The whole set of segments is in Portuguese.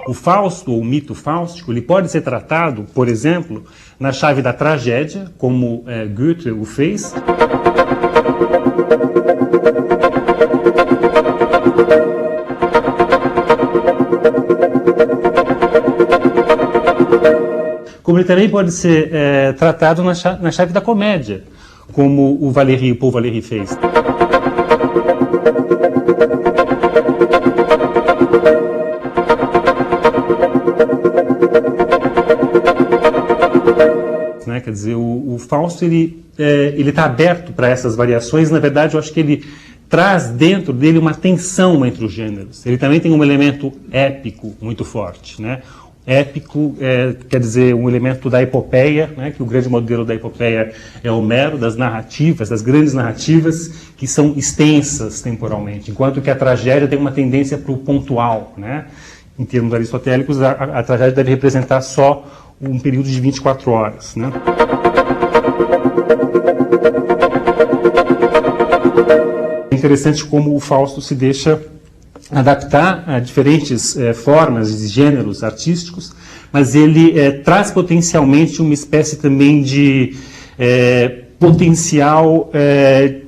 O Fausto, ou o mito fáustico, ele pode ser tratado, por exemplo, na chave da tragédia, como Goethe o fez. Como ele também pode ser tratado na chave da comédia, como o Paul Valéry fez. Quer dizer, o Fausto ele está aberto para essas variações. Na verdade, eu acho que ele traz dentro dele uma tensão entre os gêneros. Ele também tem um elemento épico muito forte, né? Épico quer dizer um elemento da epopeia, né? Que o grande modelo da epopeia é Homero, das narrativas, das grandes narrativas que são extensas temporalmente, enquanto que a tragédia tem uma tendência para o pontual, né? Em termos aristotélicos, a tragédia deve representar só um período de 24 horas. Né? É interessante como o Fausto se deixa adaptar a diferentes formas e gêneros artísticos, mas ele traz potencialmente uma espécie também de potencial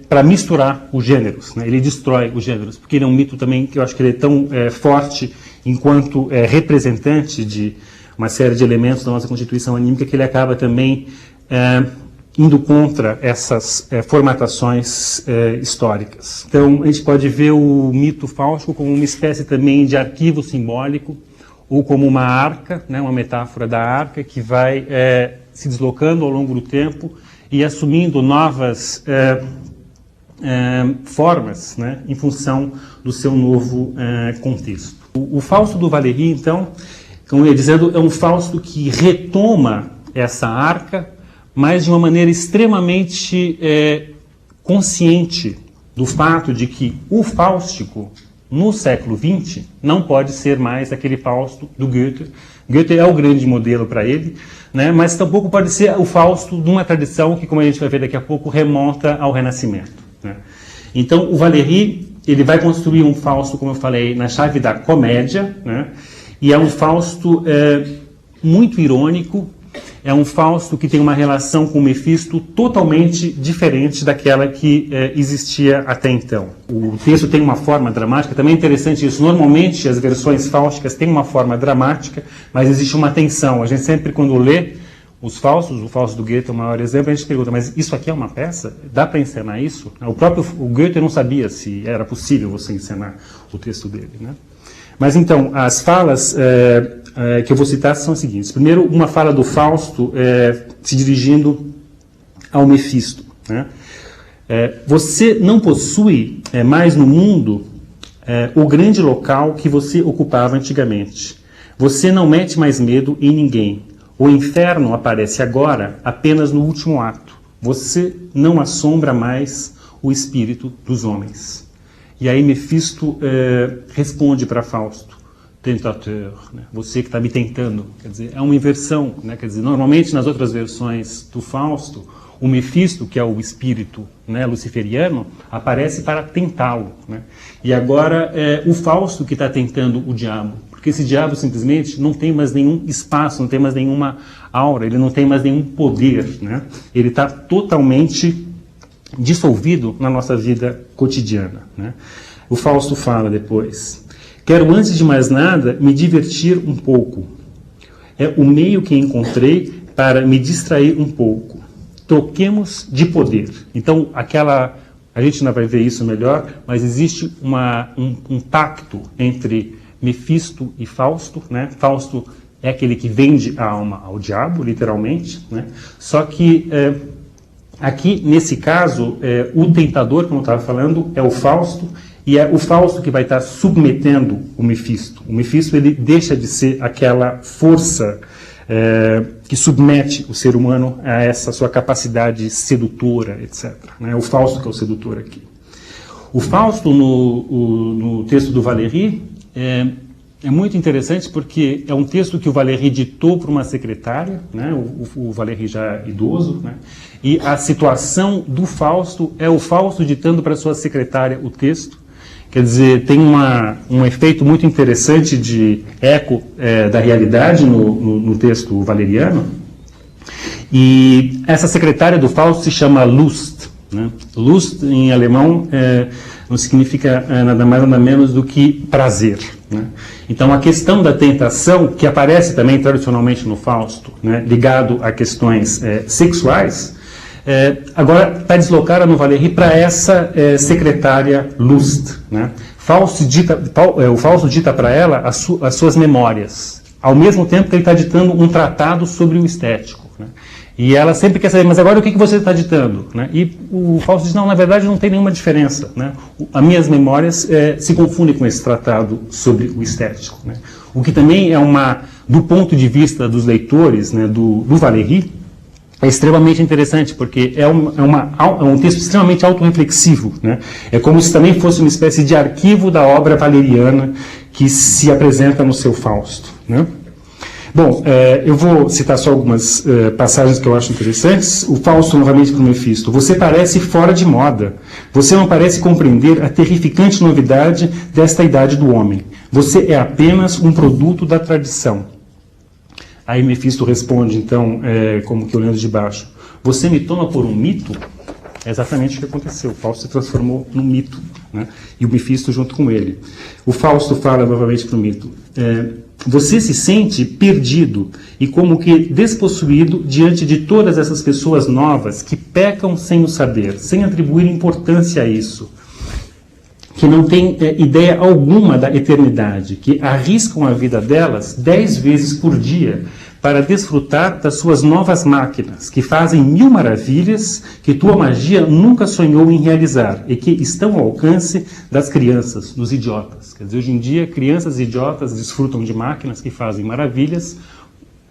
para misturar os gêneros. Né? Ele destrói os gêneros, porque ele é um mito também que eu acho que ele é tão forte enquanto representante de uma série de elementos da nossa constituição anímica, que ele acaba também indo contra essas formatações históricas. Então, a gente pode ver o mito fáustico como uma espécie também de arquivo simbólico, ou como uma arca, né, uma metáfora da arca, que vai se deslocando ao longo do tempo e assumindo novas formas, né, em função do seu novo contexto. O Fausto do Valéry, então, como eu ia dizendo, é um Fausto que retoma essa arca, mas de uma maneira extremamente consciente do fato de que o fáustico, no século XX, não pode ser mais aquele Fausto do Goethe. Goethe é o grande modelo para ele, né, mas tampouco pode ser o Fausto de uma tradição que, como a gente vai ver daqui a pouco, remonta ao Renascimento. Né. Então, o Valéry ele vai construir um Fausto, como eu falei, na chave da comédia, né, e é um Fausto muito irônico, é um Fausto que tem uma relação com o Mefisto totalmente diferente daquela que existia até então. O texto tem uma forma dramática, também é interessante isso. Normalmente as versões fáusticas têm uma forma dramática, mas existe uma tensão. A gente sempre, quando lê os Faustos, o Fausto do Goethe é o maior exemplo, a gente pergunta, mas isso aqui é uma peça? Dá para encenar isso? O Goethe não sabia se era possível você encenar o texto dele, né? Mas então, as falas que eu vou citar são as seguintes. Primeiro, uma fala do Fausto se dirigindo ao Mefisto. Né? Você não possui mais no mundo o grande local que você ocupava antigamente. Você não mete mais medo em ninguém. O inferno aparece agora apenas no último ato. Você não assombra mais o espírito dos homens. E aí Mefisto responde para Fausto, tentateur, né? Você que está me tentando. Quer dizer, é uma inversão. Né? Quer dizer, normalmente nas outras versões do Fausto, o Mefisto, que é o espírito, né, luciferiano, aparece para tentá-lo. Né? E agora o Fausto que está tentando o diabo. Porque esse diabo simplesmente não tem mais nenhum espaço, não tem mais nenhuma aura, ele não tem mais nenhum poder. Né? Ele está totalmente dissolvido na nossa vida cotidiana. Né? O Fausto fala depois: quero, antes de mais nada, me divertir um pouco. É o meio que encontrei para me distrair um pouco. Troquemos de poder. Então, a gente ainda vai ver isso melhor, mas existe um pacto entre Mefisto e Fausto. Né? Fausto é aquele que vende a alma ao diabo, literalmente. Né? Só que aqui, nesse caso, o tentador, como eu estava falando, é o Fausto, e é o Fausto que vai estar submetendo o Mefisto. O Mefisto ele deixa de ser aquela força que submete o ser humano a essa sua capacidade sedutora, etc. Né? O Fausto que é o sedutor aqui. O Fausto, no texto do Valéry, é muito interessante porque é um texto que o Valéry ditou para uma secretária, né? O Valéry já idoso, né? E a situação do Fausto é o Fausto ditando para sua secretária o texto. Quer dizer, tem um efeito muito interessante de eco da realidade no texto valeriano. E essa secretária do Fausto se chama Lust. Né? Lust, em alemão, não significa nada mais nada menos do que prazer. Né? Então, a questão da tentação, que aparece também tradicionalmente no Fausto, né, ligado a questões sexuais, agora está deslocada no Valéry para essa secretária Lust. Né? O Fausto dita para ela as suas memórias, ao mesmo tempo que ele está ditando um tratado sobre o estético. Né? E ela sempre quer saber, mas agora o que você está ditando? Né? E o Fausto diz, não, na verdade não tem nenhuma diferença. Né? As minhas memórias se confundem com esse tratado sobre o estético. Né? O que também do ponto de vista dos leitores, né, do Valéry, é extremamente interessante, porque é um texto extremamente autorreflexivo. Né? É como se também fosse uma espécie de arquivo da obra valeriana que se apresenta no seu Fausto. Né? Bom, eu vou citar só algumas passagens que eu acho interessantes. O Fausto, novamente, para o Mefisto. Você parece fora de moda. Você não parece compreender a terrificante novidade desta idade do homem. Você é apenas um produto da tradição. Aí Mefisto responde, então, como que olhando de baixo, você me toma por um mito? É exatamente o que aconteceu. O Fausto se transformou num mito, né? E o Mefisto junto com ele. O Fausto fala novamente para o mito. Você se sente perdido e como que despossuído diante de todas essas pessoas novas que pecam sem o saber, sem atribuir importância a isso, que não têm ideia alguma da eternidade, que arriscam a vida delas 10 vezes por dia para desfrutar das suas novas máquinas, que fazem 1000 maravilhas que tua magia nunca sonhou em realizar e que estão ao alcance das crianças, dos idiotas. Quer dizer, hoje em dia, crianças idiotas desfrutam de máquinas que fazem maravilhas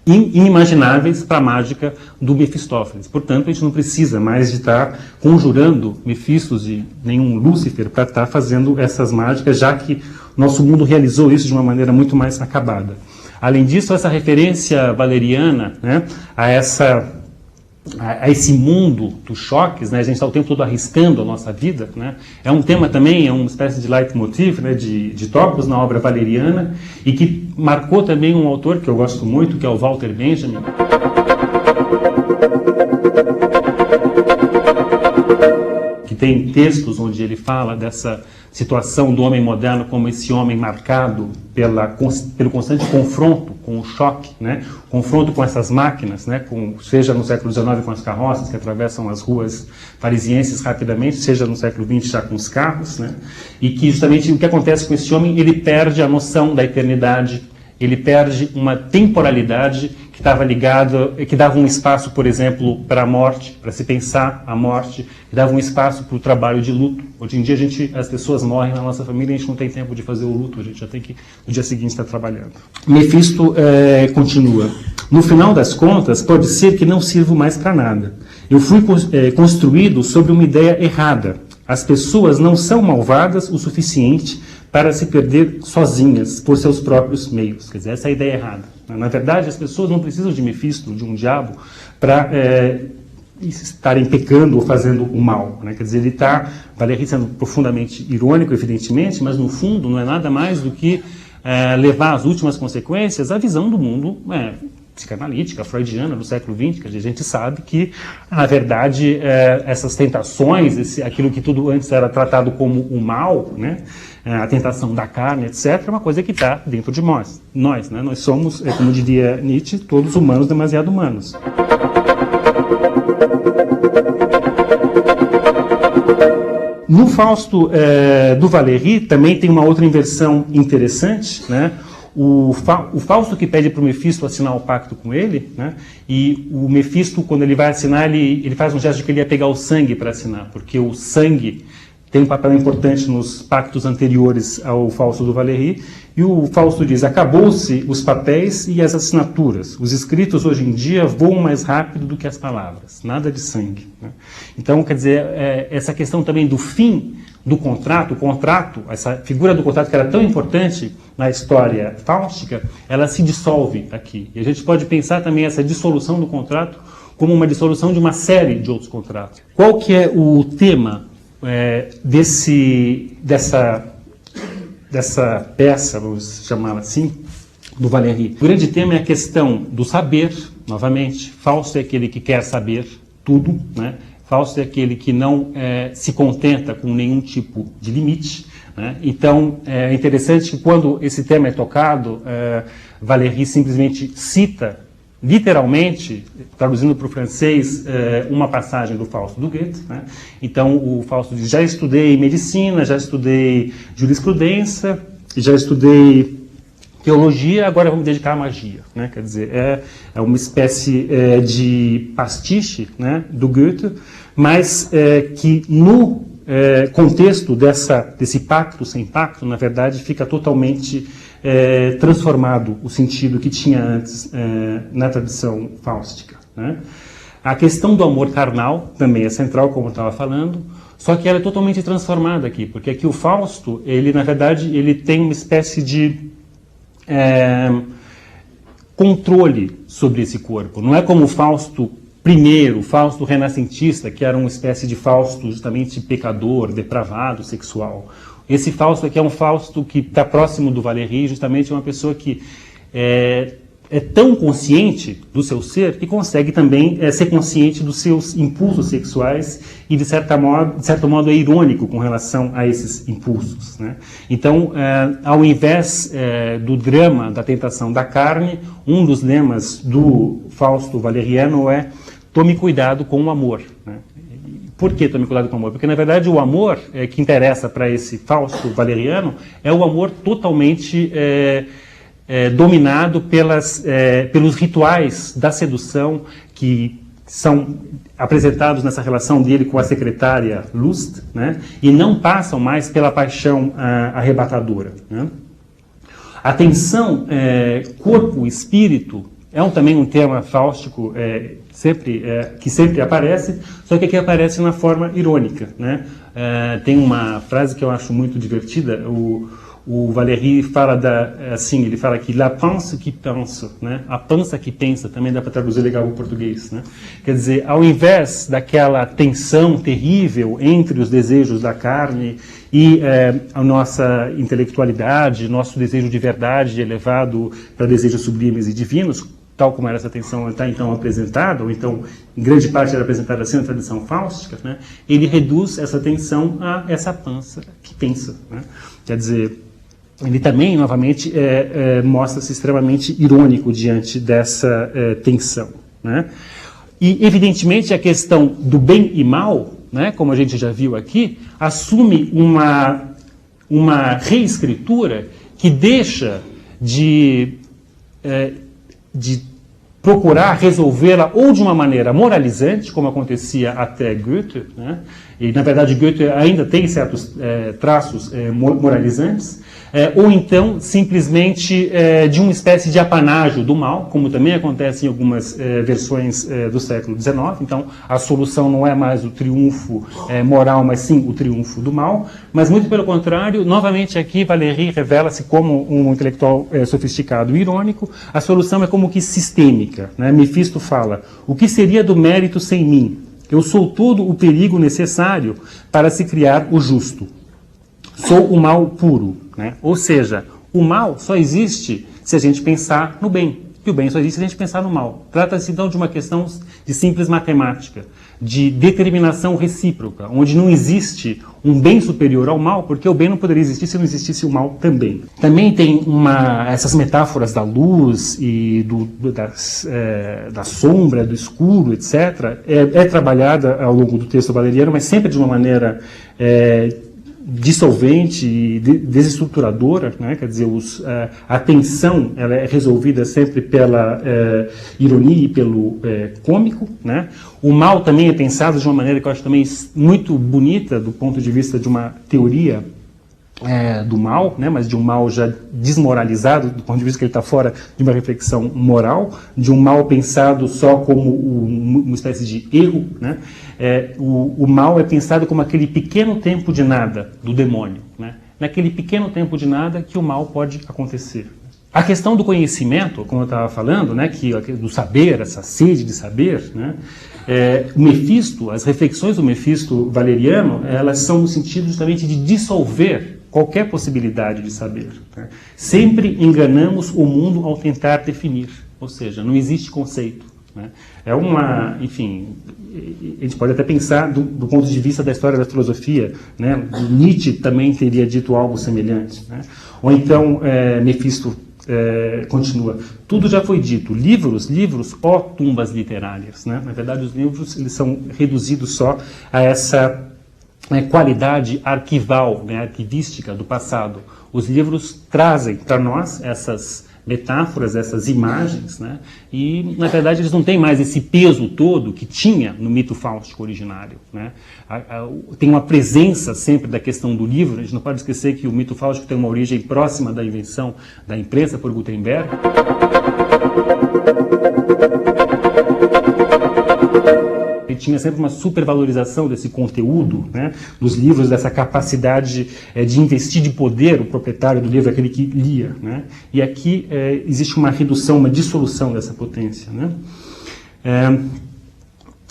inimagináveis para a mágica do Mefistófeles. Portanto, a gente não precisa mais de estar conjurando Mefistos e nenhum Lúcifer para estar fazendo essas mágicas, já que nosso mundo realizou isso de uma maneira muito mais acabada. Além disso, essa referência valeriana, né, a esse mundo dos choques, né, a gente está o tempo todo arriscando a nossa vida, né, é um tema também, é uma espécie de leitmotiv, né, de tópicos na obra valeriana, e que marcou também um autor que eu gosto muito, que é o Walter Benjamin. Que tem textos onde ele fala dessa situação do homem moderno como esse homem marcado pelo constante confronto com o choque, né? Confronto com essas máquinas, né? Seja no século XIX com as carroças que atravessam as ruas parisienses rapidamente, seja no século XX já com os carros, né? E que justamente o que acontece com esse homem, ele perde a noção da eternidade, ele perde uma temporalidade que estava ligada, que dava um espaço, por exemplo, para a morte, para se pensar a morte, que dava um espaço para o trabalho de luto. Hoje em dia as pessoas morrem na nossa família e a gente não tem tempo de fazer o luto, a gente já tem que no dia seguinte estar trabalhando. Mefisto continua. No final das contas, pode ser que não sirvo mais para nada. Eu fui construído sobre uma ideia errada. As pessoas não são malvadas o suficiente para se perder sozinhas por seus próprios meios. Quer dizer, essa é a ideia errada. Na verdade, as pessoas não precisam de Mefisto, de um diabo, para estarem pecando ou fazendo o mal. Né? Quer dizer, ele está, Valéry sendo profundamente irônico, evidentemente, mas no fundo não é nada mais do que levar às últimas consequências a visão do mundo psicanalítica, freudiana do século XX, que a gente sabe que, na verdade, essas tentações, aquilo que tudo antes era tratado como o mal, né? A tentação da carne, etc., é uma coisa que está dentro de nós. Né? Nós somos, como diria Nietzsche, todos humanos demasiado humanos. No Fausto do Valéry também tem uma outra inversão interessante, né? O Fausto que pede para o Mefisto assinar o pacto com ele, né? E o Mefisto, quando ele vai assinar, ele faz um gesto de que ele ia pegar o sangue para assinar, porque o sangue tem um papel importante nos pactos anteriores ao Fausto do Valéry, e o Fausto diz: acabou-se os papéis e as assinaturas. Os escritos hoje em dia voam mais rápido do que as palavras. Nada de sangue. Né? Então, quer dizer, essa questão também do fim do contrato, essa figura do contrato que era tão importante na história fáustica, ela se dissolve aqui. E a gente pode pensar também essa dissolução do contrato como uma dissolução de uma série de outros contratos. Qual que é o tema dessa peça, vamos chamá-la assim, do Valéry? O grande tema é a questão do saber, novamente. Fausto é aquele que quer saber tudo, né? Fausto é aquele que não se contenta com nenhum tipo de limite, né? Então, é interessante que quando esse tema é tocado, Valéry simplesmente cita, literalmente, traduzindo para o francês, uma passagem do Fausto do Goethe. Né? Então, o Fausto diz: já estudei medicina, já estudei jurisprudência, já estudei teologia, agora vou me dedicar à magia. Né? Quer dizer, é uma espécie de pastiche, né, do Goethe, mas que no contexto desse pacto sem pacto, na verdade, fica totalmente transformado o sentido que tinha antes na tradição fáustica. Né? A questão do amor carnal também é central, como eu estava falando, só que ela é totalmente transformada aqui, porque aqui o Fausto, ele, na verdade, ele tem uma espécie de controle sobre esse corpo. Não é como o Fausto primeiro, o Fausto renascentista, que era uma espécie de Fausto justamente pecador, depravado, sexual. Esse Fausto aqui é um Fausto que está próximo do Valéry, justamente é uma pessoa que é tão consciente do seu ser que consegue também ser consciente dos seus impulsos sexuais e, de certo modo, é irônico com relação a esses impulsos. Né? Então, ao invés do drama da tentação da carne, um dos lemas do Fausto valeriano é: tome cuidado com o amor. Né? Por que tome cuidado com o amor? Porque, na verdade, o amor que interessa para esse Fausto valeriano é o amor totalmente dominado pelos rituais da sedução que são apresentados nessa relação dele com a secretária Lust, né? E não passam mais pela paixão arrebatadora. Né? A tensão corpo-espírito também um tema fáustico que sempre aparece, só que aqui aparece na forma irônica. Né? Tem uma frase que eu acho muito divertida. O Valéry fala assim, ele fala que la panse qui pense, né? A pança que pensa, também dá para traduzir legal o português, né? Quer dizer, ao invés daquela tensão terrível entre os desejos da carne e a nossa intelectualidade, nosso desejo de verdade elevado para desejos sublimes e divinos, tal como era essa tensão está então apresentada, ou então em grande parte era apresentada assim na tradição fáustica, né? Ele reduz essa tensão a essa pança que pensa, né? Quer dizer, ele também, novamente, mostra-se extremamente irônico diante dessa tensão. Né? E, evidentemente, a questão do bem e mal, né, como a gente já viu aqui, assume uma reescritura que deixa de procurar resolvê-la ou de uma maneira moralizante, como acontecia até Goethe, né? E, na verdade, Goethe ainda tem certos traços moralizantes, ou então, simplesmente, de uma espécie de apanágio do mal, como também acontece em algumas versões do século XIX. Então, a solução não é mais o triunfo moral, mas sim o triunfo do mal. Mas, muito pelo contrário, novamente aqui, Valéry revela-se como um intelectual sofisticado e irônico. A solução é como que sistêmica. Né? Mefisto fala: o que seria do mérito sem mim? Eu sou todo o perigo necessário para se criar o justo. Sou o mal puro. Né? Ou seja, o mal só existe se a gente pensar no bem. E o bem só existe se a gente pensar no mal. Trata-se então de uma questão de simples matemática, de determinação recíproca, onde não existe um bem superior ao mal, porque o bem não poderia existir se não existisse o mal também. Também tem essas metáforas da luz e da sombra, do escuro, etc. É trabalhada ao longo do texto valeriano, mas sempre de uma maneira dissolvente e desestruturadora, né? Quer dizer, a tensão ela é resolvida sempre pela ironia e pelo cômico, né? O mal também é pensado de uma maneira que eu acho também muito bonita do ponto de vista de uma teoria do mal, né, mas de um mal já desmoralizado, do ponto de vista que ele está fora de uma reflexão moral, de um mal pensado só como uma espécie de erro, né? O mal é pensado como aquele pequeno tempo de nada do demônio, né? Naquele pequeno tempo de nada que o mal pode acontecer. A questão do conhecimento, como eu estava falando, né, do saber, essa sede de saber, né, o Mefisto, as reflexões do Mefisto valeriano, elas são no sentido justamente de dissolver qualquer possibilidade de saber, né? Sempre enganamos o mundo ao tentar definir, ou seja, não existe conceito, né? Enfim, a gente pode até pensar do ponto de vista da história da filosofia, né? Nietzsche também teria dito algo semelhante, né? Ou então Mefisto continua, tudo já foi dito, livros, ó tumbas literárias, né? Na verdade, os livros eles são reduzidos só a essa qualidade arquival, né, arquivística do passado. Os livros trazem para nós essas metáforas, essas imagens, né, e, na verdade, eles não têm mais esse peso todo que tinha no mito fáustico originário, né. Tem uma presença sempre da questão do livro. A gente não pode esquecer que o mito fáustico tem uma origem próxima da invenção da imprensa por Gutenberg. Ele tinha sempre uma supervalorização desse conteúdo, né, dos livros, dessa capacidade de investir de poder o proprietário do livro, aquele que lia, né? E aqui existe uma redução, uma dissolução dessa potência, né?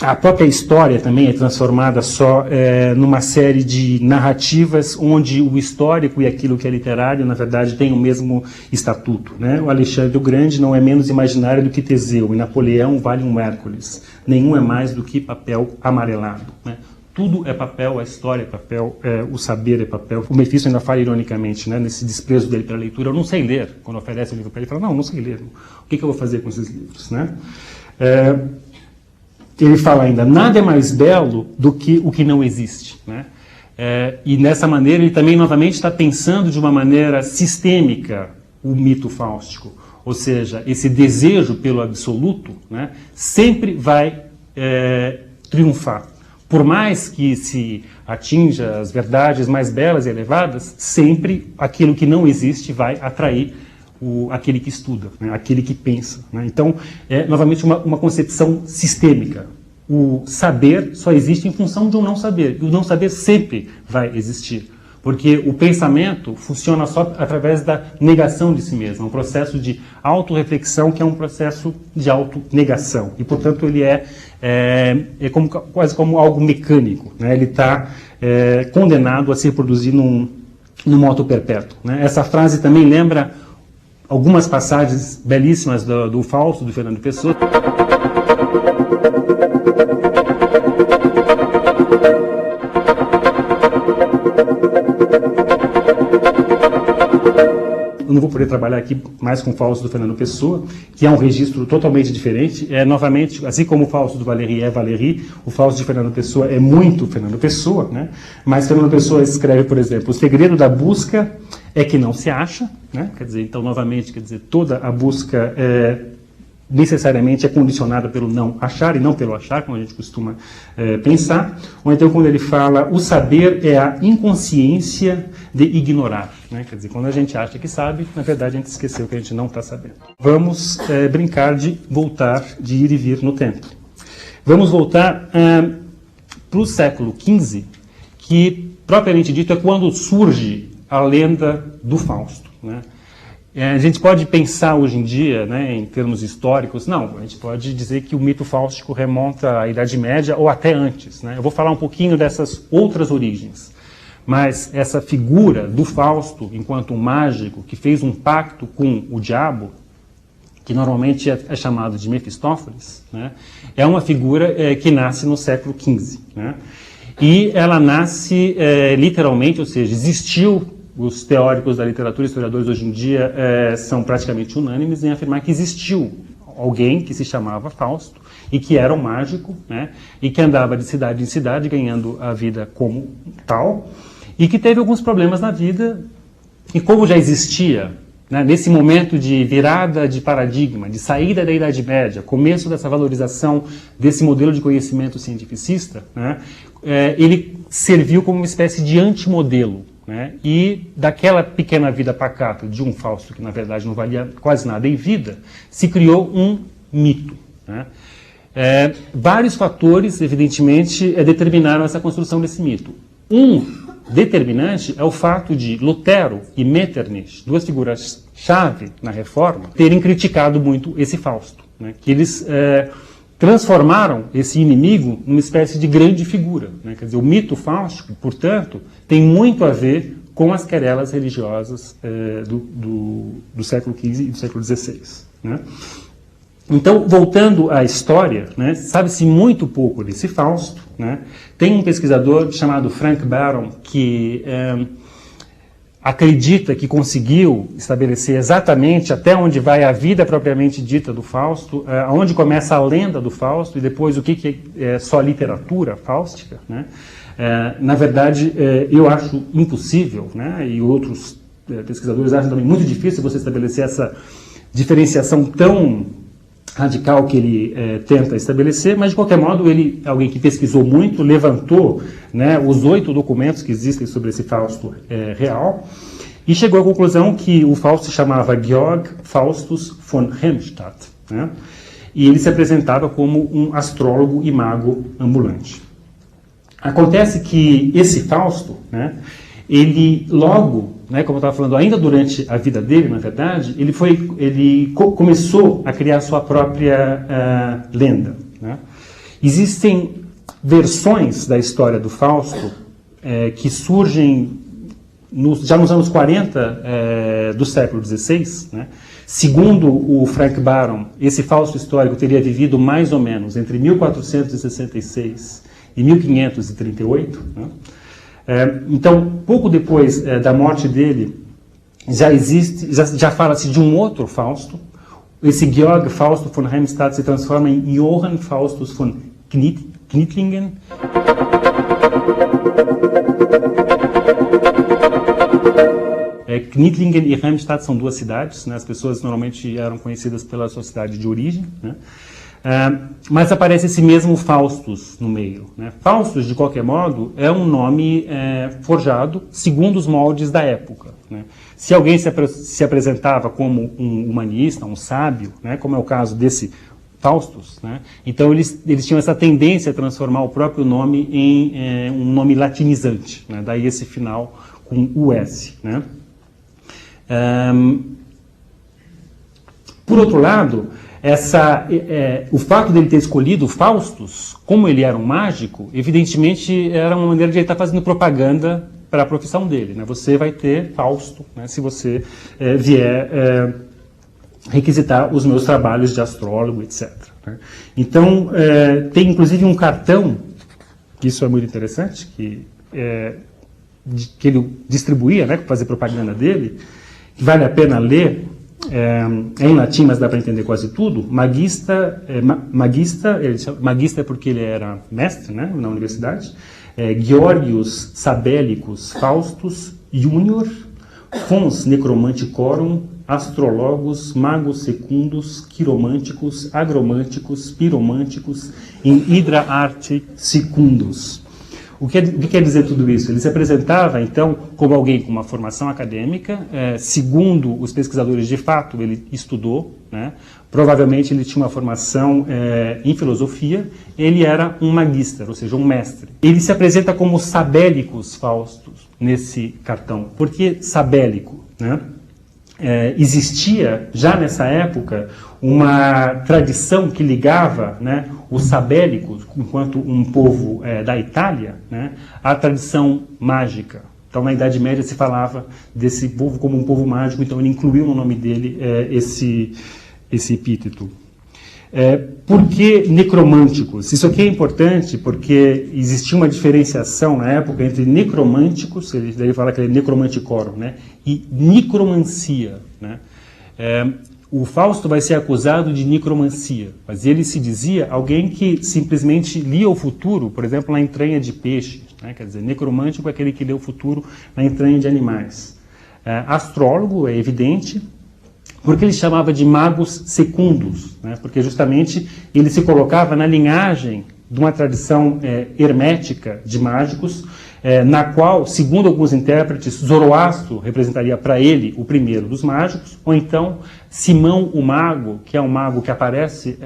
A própria história também é transformada só numa série de narrativas onde o histórico e aquilo que é literário, na verdade, tem o mesmo estatuto, né? O Alexandre o Grande não é menos imaginário do que Teseu, e Napoleão vale um Hércules. Nenhum é mais do que papel amarelado, né? Tudo é papel, a história é papel, o saber é papel. O Mefisto ainda fala ironicamente, né, nesse desprezo dele pela leitura, eu não sei ler. Quando oferece o livro para ele, ele fala, não sei ler. O que eu vou fazer com esses livros, né? Ele fala ainda, nada é mais belo do que o que não existe, né? E nessa maneira ele também novamente está pensando de uma maneira sistêmica o mito fáustico, ou seja, esse desejo pelo absoluto, né, sempre vai triunfar. Por mais que se atinja as verdades mais belas e elevadas, sempre aquilo que não existe vai atrair aquele que estuda, né, aquele que pensa, né? Então, novamente uma concepção sistêmica. O saber só existe em função de um não saber, e o não saber sempre vai existir, porque o pensamento funciona só através da negação de si mesmo, é um processo de autorreflexão que é um processo de autonegação, e portanto ele quase como algo mecânico, né? Ele está condenado a se reproduzir num moto perpétuo, né? Essa frase também lembra algumas passagens belíssimas do Fausto, do Fernando Pessoa. Eu não vou poder trabalhar aqui mais com o Fausto do Fernando Pessoa, que é um registro totalmente diferente. Novamente, assim como o Fausto do Valéry é Valéry, o Fausto de Fernando Pessoa é muito Fernando Pessoa, né? Mas Fernando Pessoa escreve, por exemplo, o segredo da busca é que não se acha, né? Quer dizer, então, novamente, toda a busca necessariamente é condicionada pelo não achar e não pelo achar, como a gente costuma pensar. Ou então, quando ele fala, o saber é a inconsciência de ignorar, né? Quer dizer, quando a gente acha que sabe, na verdade a gente esqueceu que a gente não está sabendo. Vamos brincar de voltar, de ir e vir no tempo. Vamos voltar para o século XV, que, propriamente dito, é quando surge a lenda do Fausto, né? A gente pode pensar hoje em dia, né, em termos históricos, não, a gente pode dizer que o mito fáustico remonta à Idade Média ou até antes, né? Eu vou falar um pouquinho dessas outras origens, mas essa figura do Fausto enquanto um mágico que fez um pacto com o diabo, que normalmente é chamado de Mefistófeles, né, é uma figura que nasce no século XV, né? E ela nasce literalmente, ou seja, existiu. Os teóricos da literatura, historiadores hoje em dia, são praticamente unânimes em afirmar que existiu alguém que se chamava Fausto e que era um mágico, né, e que andava de cidade em cidade ganhando a vida como tal. e que teve alguns problemas na vida, e como já existia, né, nesse momento de virada de paradigma, de saída da Idade Média, começo dessa valorização desse modelo de conhecimento cientificista, né, ele serviu como uma espécie de antimodelo, né, e daquela pequena vida pacata de um Fausto, que na verdade não valia quase nada em vida, se criou um mito, né. Vários fatores, evidentemente, determinaram essa construção desse mito. Um determinante é o fato de Lutero e Metternich, duas figuras-chave na Reforma, terem criticado muito esse Fausto, né? Que eles transformaram esse inimigo numa espécie de grande figura, né? Quer dizer, o mito fáustico, portanto, tem muito a ver com as querelas religiosas do século XV e do século XVI, né? Então, voltando à história, né, sabe-se muito pouco desse Fausto, né? Tem um pesquisador chamado Frank Baron que acredita que conseguiu estabelecer exatamente até onde vai a vida propriamente dita do Fausto, onde começa a lenda do Fausto e depois o que é só literatura fáustica, né? Na verdade, eu acho impossível, né, e outros pesquisadores acham também muito difícil você estabelecer essa diferenciação tão radical que ele tenta estabelecer, mas de qualquer modo ele é alguém que pesquisou muito, levantou, né, os 8 documentos que existem sobre esse Fausto real e chegou à conclusão que o Fausto se chamava Georg Faustus von Helmstadt, né, e ele se apresentava como um astrólogo e mago ambulante. Acontece que esse Fausto, né, ele logo, né, como eu estava falando, ainda durante a vida dele, na verdade, ele começou a criar sua própria lenda, né? Existem versões da história do Fausto que surgem já nos anos 40 do século XVI, né? Segundo o Frank Baron, esse Fausto histórico teria vivido mais ou menos entre 1466 e 1538, né? Então, pouco depois da morte dele, já fala-se de um outro Fausto. Esse Georg Fausto von Helmstadt se transforma em Johann Faustus von Knittlingen. Knittlingen e Helmstadt são duas cidades, né? As pessoas normalmente eram conhecidas pela sua cidade de origem, né? Mas aparece esse mesmo Faustus no meio, né? Faustus, de qualquer modo, é um nome forjado segundo os moldes da época, né? Se alguém se apresentava como um humanista, um sábio, né, como é o caso desse Faustus, né, então eles tinham essa tendência a transformar o próprio nome em um nome latinizante, né? Daí esse final com US, né? Por outro lado, o fato dele ter escolhido Faustus, como ele era um mágico, evidentemente era uma maneira de ele estar fazendo propaganda para a profissão dele, né? Você vai ter Fausto, né, se você vier requisitar os meus trabalhos de astrólogo, etc. Né? Então, tem inclusive um cartão, que isso é muito interessante, que ele distribuía, né, para fazer propaganda dele, que vale a pena ler. É em latim, mas dá para entender quase tudo. Magista porque ele era mestre, né, na universidade. Georgius Sabellicus Faustus Junior, Fons Necromanticorum, Astrologos, Magos Secundus, Quiromânticos, Agromânticos, Piromânticos, in Hydra Arte Secundus. O que quer dizer tudo isso? Ele se apresentava, então, como alguém com uma formação acadêmica, segundo os pesquisadores, de fato, ele estudou, né? Provavelmente ele tinha uma formação em filosofia, ele era um magister, ou seja, um mestre. Ele se apresenta como Sabellicus Faustus nesse cartão. Por que sabélico, né? Existia, já nessa época, uma tradição que ligava, né, os sabélicos, enquanto um povo da Itália, né, à tradição mágica. Então, na Idade Média, se falava desse povo como um povo mágico, então ele incluiu no nome dele esse epíteto. Por que necromânticos? Isso aqui é importante porque existia uma diferenciação na época entre necromânticos, ele fala que é necromanticorum, né, e necromancia, né? o Fausto vai ser acusado de necromancia, mas ele se dizia alguém que simplesmente lia o futuro, por exemplo, na entranha de peixe, né? Quer dizer, necromântico é aquele que lê o futuro na entranha de animais. Astrólogo, é evidente, porque ele chamava de magos secundos, né? Porque justamente ele se colocava na linhagem de uma tradição hermética de mágicos, na qual, segundo alguns intérpretes, Zoroastro representaria para ele o primeiro dos mágicos, ou então Simão o Mago, que é um mago que aparece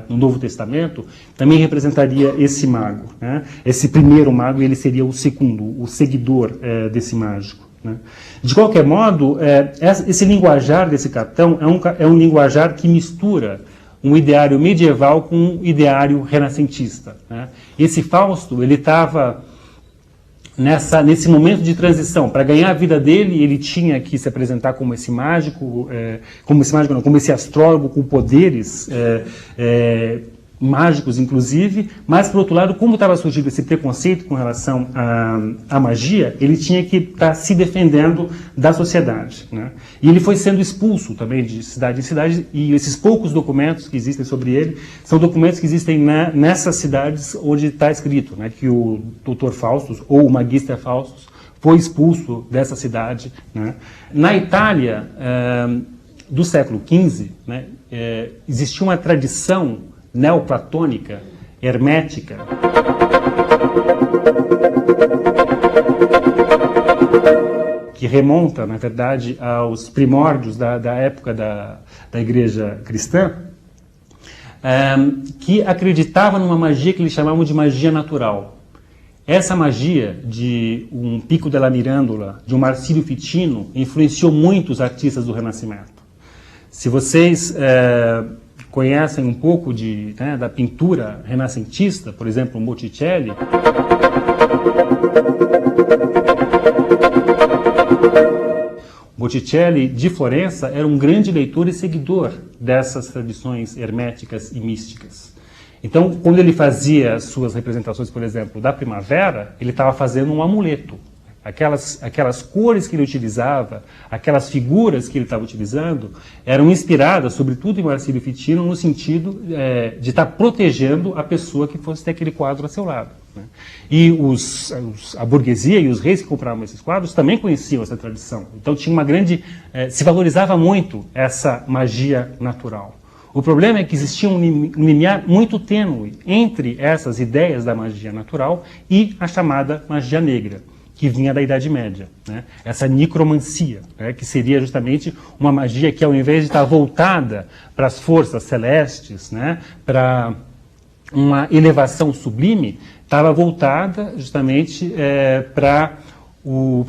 no Novo Testamento, também representaria esse mago, né? Esse primeiro mago, ele seria o segundo, o seguidor desse mágico, né? De qualquer modo, esse linguajar desse capitão é um linguajar que mistura um ideário medieval com um ideário renascentista, né? Esse Fausto, ele estava nesse momento de transição. Para ganhar a vida dele, ele tinha que se apresentar como esse mágico, como esse astrólogo com poderes mágicos, inclusive, mas, por outro lado, como estava surgindo esse preconceito com relação à magia, ele tinha que estar se defendendo da sociedade, né? E ele foi sendo expulso também de cidade em cidade, e esses poucos documentos que existem sobre ele são documentos que existem nessas cidades onde está escrito, né, que o Dr. Faustus, ou o Magister Faustus, foi expulso dessa cidade, né? Na Itália, do século XV, né, existia uma tradição neoplatônica, hermética, que remonta, na verdade, aos primórdios da época da Igreja cristã, que acreditava numa magia que eles chamavam de magia natural. Essa magia de um Pico della Mirandola, de um Marsilio Ficino, influenciou muito os artistas do Renascimento. Se vocês conhecem um pouco da pintura renascentista, por exemplo, Botticelli, Botticelli de Florença era um grande leitor e seguidor dessas tradições herméticas e místicas. Então, quando ele fazia as suas representações, por exemplo, da primavera, ele estava fazendo um amuleto. Aquelas cores que ele utilizava, aquelas figuras que ele estava utilizando, eram inspiradas, sobretudo em Marsilio Ficino, no sentido de estar protegendo a pessoa que fosse ter aquele quadro a seu lado, né? E a burguesia e os reis que compravam esses quadros também conheciam essa tradição. Então tinha uma grande... se valorizava muito essa magia natural. O problema é que existia um limiar muito tênue entre essas ideias da magia natural e a chamada magia negra, que vinha da Idade Média, né? Essa necromancia, né? Que seria justamente uma magia que, ao invés de estar voltada para as forças celestes, né? Para uma elevação sublime, estava voltada justamente para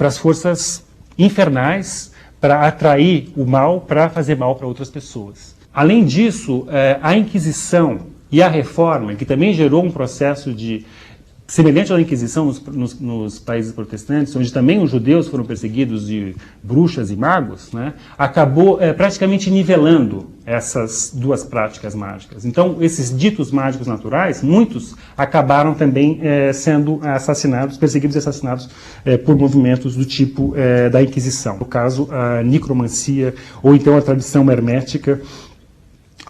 as forças infernais, para atrair o mal, para fazer mal para outras pessoas. Além disso, a Inquisição e a Reforma, que também gerou um processo semelhante à Inquisição nos países protestantes, onde também os judeus foram perseguidos de bruxas e magos, né, acabou praticamente nivelando essas duas práticas mágicas. Então, esses ditos mágicos naturais, muitos acabaram também sendo assassinados, perseguidos e assassinados por movimentos do tipo da Inquisição. No caso, a necromancia, ou então a tradição hermética,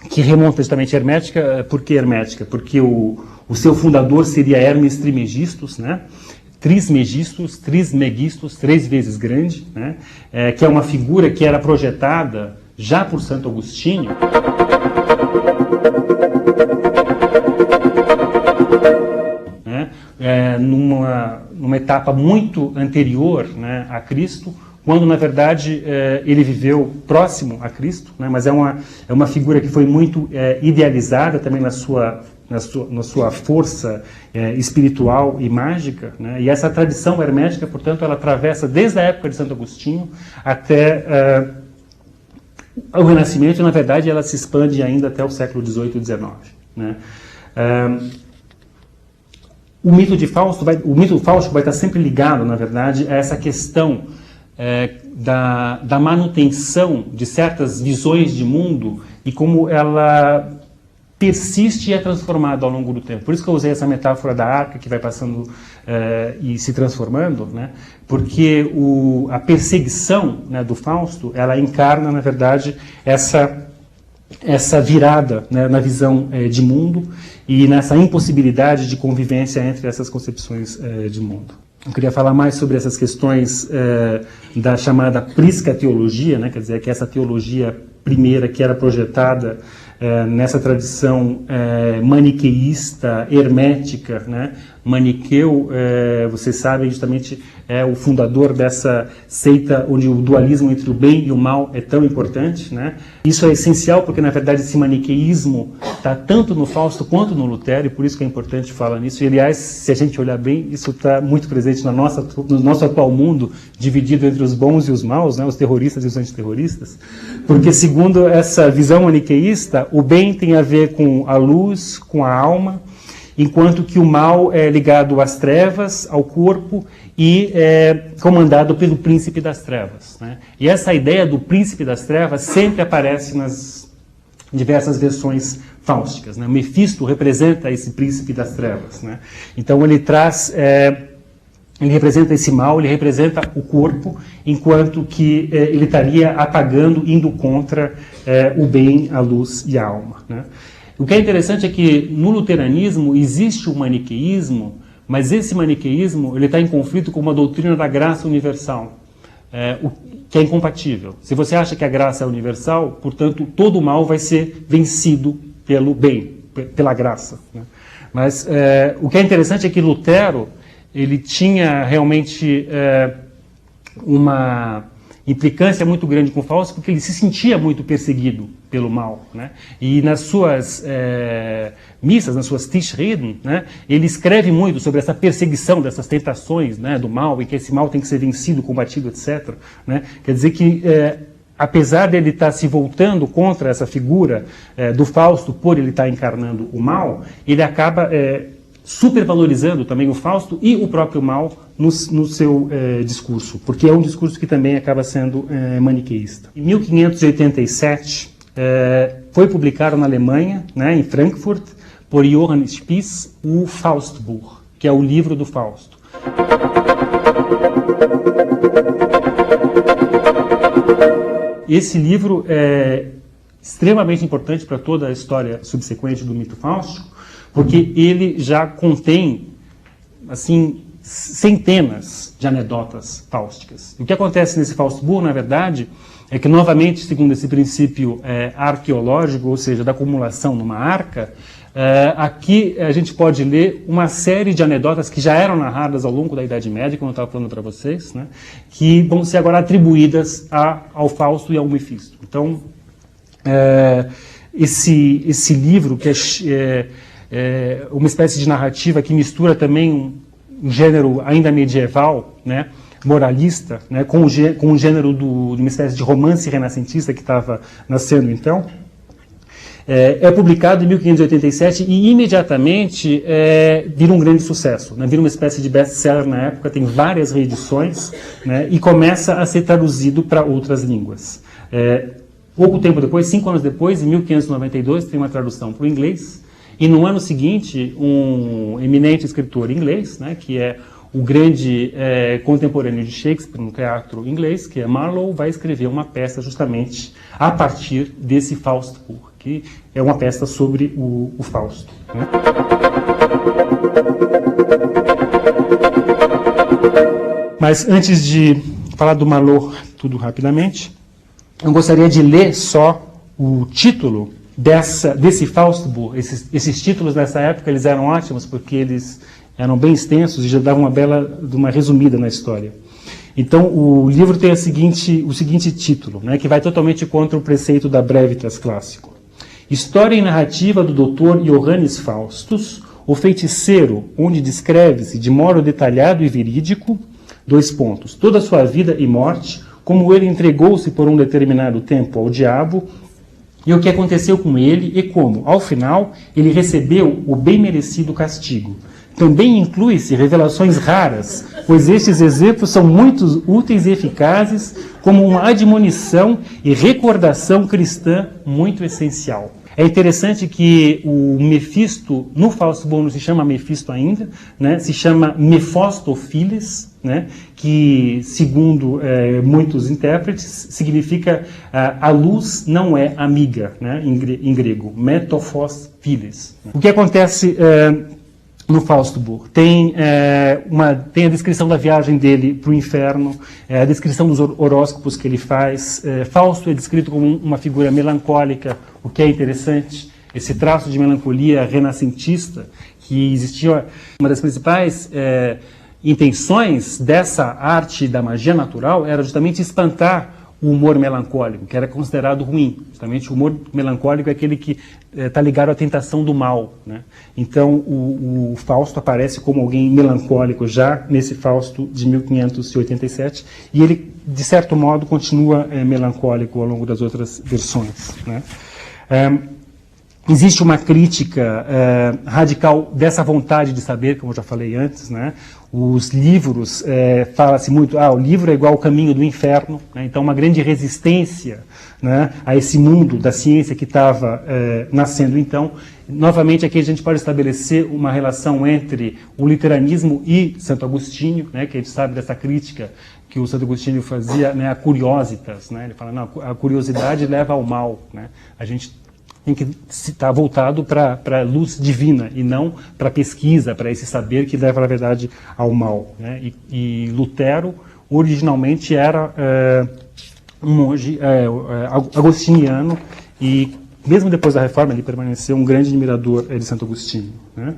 que remonta justamente à hermética. Por que hermética? Porque o seu fundador seria Hermes Trismegistus, né? Trismegistus, Trismegistus, 3 vezes grande, né? Que é uma figura que era projetada já por Santo Agostinho. Né? Numa etapa muito anterior, né, a Cristo, quando, na verdade, ele viveu próximo a Cristo, né, mas é uma figura que foi muito idealizada também na sua força espiritual e mágica, né, e essa tradição hermética, portanto, ela atravessa desde a época de Santo Agostinho até o Renascimento, e, na verdade, ela se expande ainda até o século XVIII e XIX. Né. O mito de Fausto vai estar sempre ligado, na verdade, a essa questão da manutenção de certas visões de mundo e como ela persiste e é transformado ao longo do tempo. Por isso que eu usei essa metáfora da arca que vai passando e se transformando, né? Porque a perseguição, né, do Fausto, ela encarna, na verdade, essa virada, né, na visão de mundo e nessa impossibilidade de convivência entre essas concepções de mundo. Eu queria falar mais sobre essas questões da chamada prisca teologia, né, quer dizer, que essa teologia primeira que era projetada nessa tradição maniqueísta, hermética, né? Maniqueu, vocês sabem, justamente é o fundador dessa seita onde o dualismo entre o bem e o mal é tão importante, né? Isso é essencial porque, na verdade, esse maniqueísmo está tanto no Fausto quanto no Lutero, e por isso que é importante falar nisso. E, aliás, se a gente olhar bem, isso está muito presente no nosso atual mundo, dividido entre os bons e os maus, né? Os terroristas e os antiterroristas, porque, segundo essa visão maniqueísta, o bem tem a ver com a luz, com a alma, enquanto que o mal é ligado às trevas, ao corpo, e é comandado pelo príncipe das trevas, né? E essa ideia do príncipe das trevas sempre aparece nas diversas versões fáusticas, né? Mefisto representa esse príncipe das trevas, né? Então ele representa esse mal, ele representa o corpo, enquanto que ele estaria apagando, indo contra o bem, a luz e a alma, né? O que é interessante é que no luteranismo existe o maniqueísmo, mas esse maniqueísmo ele está em conflito com uma doutrina da graça universal, que é incompatível. Se você acha que a graça é universal, portanto, todo o mal vai ser vencido pelo bem, pela graça, né? Mas o que é interessante é que Lutero ele tinha realmente uma implicância muito grande com Fausto, porque ele se sentia muito perseguido pelo mal, né? E nas suas missas, nas suas Tischreden, né, ele escreve muito sobre essa perseguição dessas tentações, né, do mal, e que esse mal tem que ser vencido, combatido, etc., né? Quer dizer que, apesar dele estar se voltando contra essa figura do Fausto, por ele estar encarnando o mal, ele acaba supervalorizando também o Fausto e o próprio mal no seu discurso, porque é um discurso que também acaba sendo maniqueísta. Em 1587, foi publicado na Alemanha, né, em Frankfurt, por Johann Spies, o Faustbuch, que é o livro do Fausto. Esse livro é extremamente importante para toda a história subsequente do mito fáustico, porque ele já contém, assim, centenas de anedotas fáusticas. O que acontece nesse Faustbuch, na verdade, é que, novamente, segundo esse princípio arqueológico, ou seja, da acumulação numa arca, aqui a gente pode ler uma série de anedotas que já eram narradas ao longo da Idade Média, como eu estava falando para vocês, né, que vão ser agora atribuídas ao Fausto e ao Mefisto. Então, esse livro, que é uma espécie de narrativa que mistura também um gênero ainda medieval, né, moralista, né, com o gênero de uma espécie de romance renascentista que estava nascendo então, é publicado em 1587 e imediatamente vira um grande sucesso, né, vira uma espécie de best-seller na época, tem várias reedições, né, e começa a ser traduzido para outras línguas. Pouco tempo depois, 5 anos depois, em 1592, tem uma tradução para o inglês. E no ano seguinte, um eminente escritor inglês, né, que é o grande contemporâneo de Shakespeare no teatro inglês, que é Marlowe, vai escrever uma peça justamente a partir desse Faustbuch, que é uma peça sobre o Fausto, né? Mas antes de falar do Marlowe, tudo rapidamente, eu gostaria de ler só o título desse Faustbuch. Esses títulos nessa época eles eram ótimos porque eles eram bem extensos e já davam uma resumida na história. Então o livro tem o seguinte título, né, que vai totalmente contra o preceito da Brevitas clássico. História e narrativa do Dr. Johannes Faustus, o feiticeiro, onde descreve-se de modo detalhado e verídico, toda a sua vida e morte, como ele entregou-se por um determinado tempo ao diabo, e o que aconteceu com ele e como, ao final, ele recebeu o bem merecido castigo. Também inclui-se revelações raras, pois estes exemplos são muito úteis e eficazes como uma admonição e recordação cristã muito essencial. É interessante que o Mefisto, no Fausto Bom, não se chama Mefisto ainda, né? Se chama Mephóstophiles, né? Que, segundo muitos intérpretes, significa a luz não é amiga, né? Em grego, Metophos-philes. O que acontece no Fausto Bohr? Tem a descrição da viagem dele para o inferno, a descrição dos horóscopos que ele faz. Fausto é descrito como uma figura melancólica, o que é interessante, esse traço de melancolia renascentista que existia. Uma das principais intenções dessa arte da magia natural era justamente espantar o humor melancólico, que era considerado ruim. Justamente o humor melancólico é aquele que está ligado à tentação do mal, né? Então o Fausto aparece como alguém melancólico já nesse Fausto de 1587, e ele, de certo modo, continua melancólico ao longo das outras versões, né? Existe uma crítica radical dessa vontade de saber, como eu já falei antes, né? Os livros, fala-se muito, o livro é igual ao caminho do inferno, né? Então uma grande resistência, né, a esse mundo da ciência que estava nascendo. Então, novamente aqui a gente pode estabelecer uma relação entre o luteranismo e Santo Agostinho, né, que a gente sabe dessa crítica que o Santo Agostinho fazia, né, a curiositas, né? Ele fala, não, a curiosidade leva ao mal, né? A gente tem que estar voltado para a luz divina e não para a pesquisa, para esse saber que leva, na verdade, ao mal, né? E Lutero, originalmente, era um monge agostiniano, e mesmo depois da Reforma ele permaneceu um grande admirador de Santo Agostinho, né?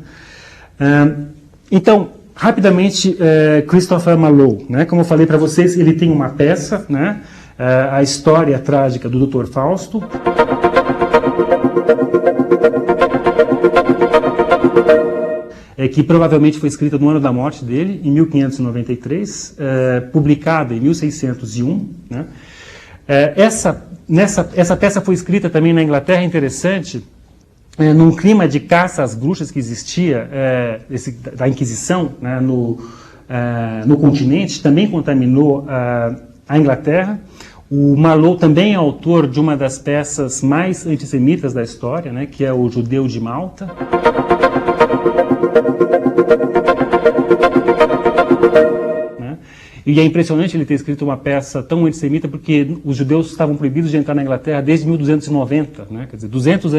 Então, rapidamente, Christopher Marlowe, né? Como eu falei para vocês, ele tem uma peça, né? A história trágica do Dr. Fausto. Que provavelmente foi escrita no ano da morte dele, em 1593, publicada em 1601. Né? Essa peça foi escrita também na Inglaterra, interessante, num clima de caça às bruxas que existia, da Inquisição, né, no continente, também contaminou a Inglaterra. O Marlowe também é autor de uma das peças mais antissemitas da história, né, que é O Judeu de Malta. Né? E é impressionante ele ter escrito uma peça tão antissemita, porque os judeus estavam proibidos de entrar na Inglaterra desde 1290, né? Quer dizer, 200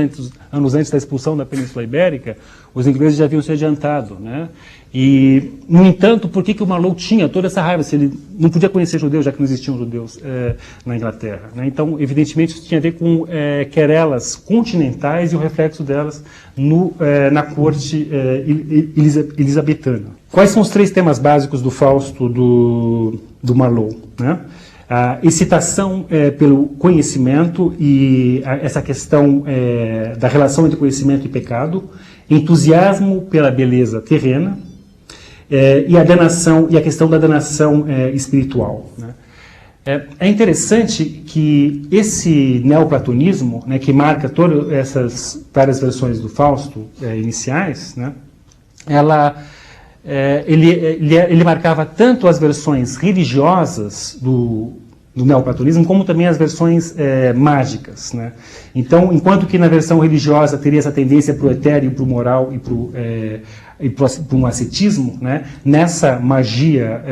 anos antes da expulsão da Península Ibérica, os ingleses já haviam se adiantado, né? E, no entanto, por que o Marlowe tinha toda essa raiva, se ele não podia conhecer judeus, já que não existiam judeus na Inglaterra, né? Então, evidentemente, isso tinha a ver com querelas continentais e o reflexo delas na corte elisabetana. Quais são os 3 temas básicos do Fausto do Marlowe, né? A excitação pelo conhecimento e essa questão da relação entre conhecimento e pecado, entusiasmo pela beleza terrena, e a danação, e a questão da danação espiritual, né? É interessante que esse neoplatonismo, né, que marca todas essas várias versões do Fausto iniciais, né, ele marcava tanto as versões religiosas do neoplatonismo, como também as versões mágicas, né? Então, enquanto que na versão religiosa teria essa tendência para o etéreo, para o moral e para um ascetismo, né? Nessa magia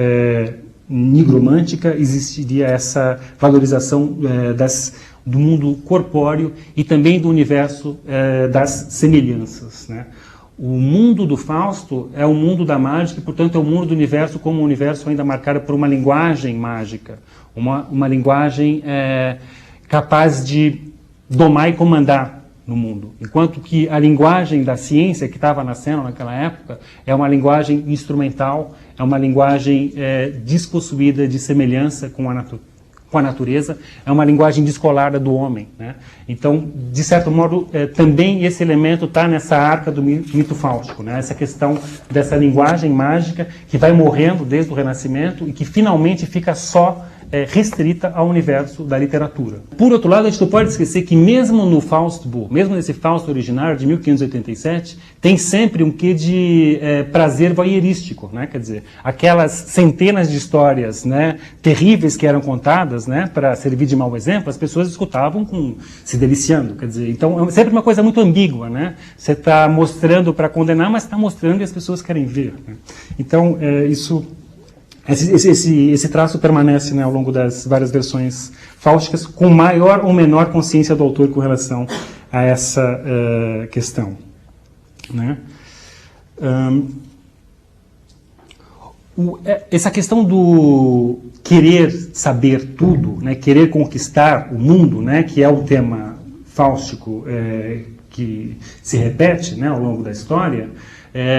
nigromântica existiria essa valorização do mundo corpóreo e também do universo das semelhanças, né? O mundo do Fausto é o mundo da mágica, e, portanto, é o mundo do universo como um universo ainda marcado por uma linguagem mágica, uma linguagem capaz de domar e comandar no mundo. Enquanto que a linguagem da ciência que estava nascendo naquela época é uma linguagem instrumental, é uma linguagem despossuída de semelhança com a natureza, é uma linguagem descolada do homem, né? Então, de certo modo, também esse elemento está nessa arca do mito fáustico, né? Essa questão dessa linguagem mágica que vai morrendo desde o Renascimento e que finalmente fica só restrita ao universo da literatura. Por outro lado, a gente não pode esquecer que mesmo no Faustbuch, mesmo nesse Fausto originário de 1587, tem sempre um quê de prazer voyeurístico, né? Quer dizer, aquelas centenas de histórias, né, terríveis que eram contadas, né, para servir de mau exemplo, as pessoas escutavam se deliciando, quer dizer, então é sempre uma coisa muito ambígua, né? Você está mostrando para condenar, mas está mostrando e as pessoas querem ver, né? Então, esse traço permanece, né, ao longo das várias versões fáusticas, com maior ou menor consciência do autor com relação a essa questão, né? Essa questão do querer saber tudo, né, querer conquistar o mundo, né, que é o tema fáustico que se repete, né, ao longo da história,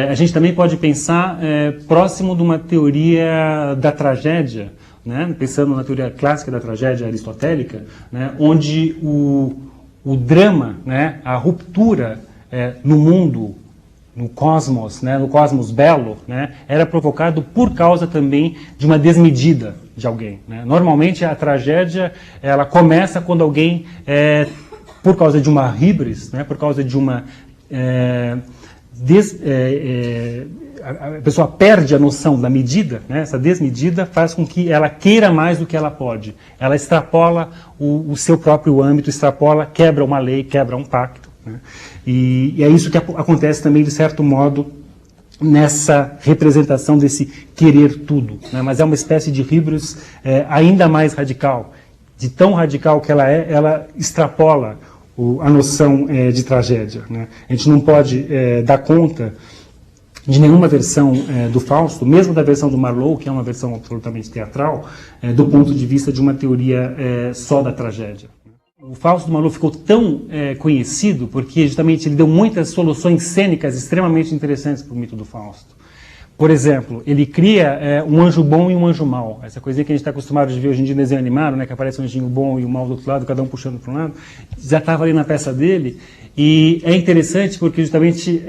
a gente também pode pensar próximo de uma teoria da tragédia, né, pensando na teoria clássica da tragédia aristotélica, né, onde o drama, né, a ruptura no mundo, no cosmos, né, no cosmos belo, né, era provocado por causa também de uma desmedida de alguém, né? Normalmente a tragédia ela começa quando alguém, por causa de uma híbris, né, por causa de uma a pessoa perde a noção da medida, né? Essa desmedida faz com que ela queira mais do que ela pode. Ela extrapola o seu próprio âmbito, quebra uma lei, quebra um pacto, né? E é isso que acontece também, de certo modo, nessa representação desse querer tudo, né? Mas é uma espécie de híbris ainda mais radical. De tão radical que ela extrapola a noção de tragédia, né? A gente não pode dar conta de nenhuma versão do Fausto, mesmo da versão do Marlowe, que é uma versão absolutamente teatral, do ponto de vista de uma teoria só da tragédia. O Fausto do Marlowe ficou tão conhecido porque justamente ele deu muitas soluções cênicas extremamente interessantes para o mito do Fausto. Por exemplo, ele cria um anjo bom e um anjo mau. Essa coisinha que a gente está acostumado a ver hoje em dia em desenho animado, né, que aparece um anjinho bom e o mau do outro lado, cada um puxando para um lado, já estava ali na peça dele. E é interessante porque justamente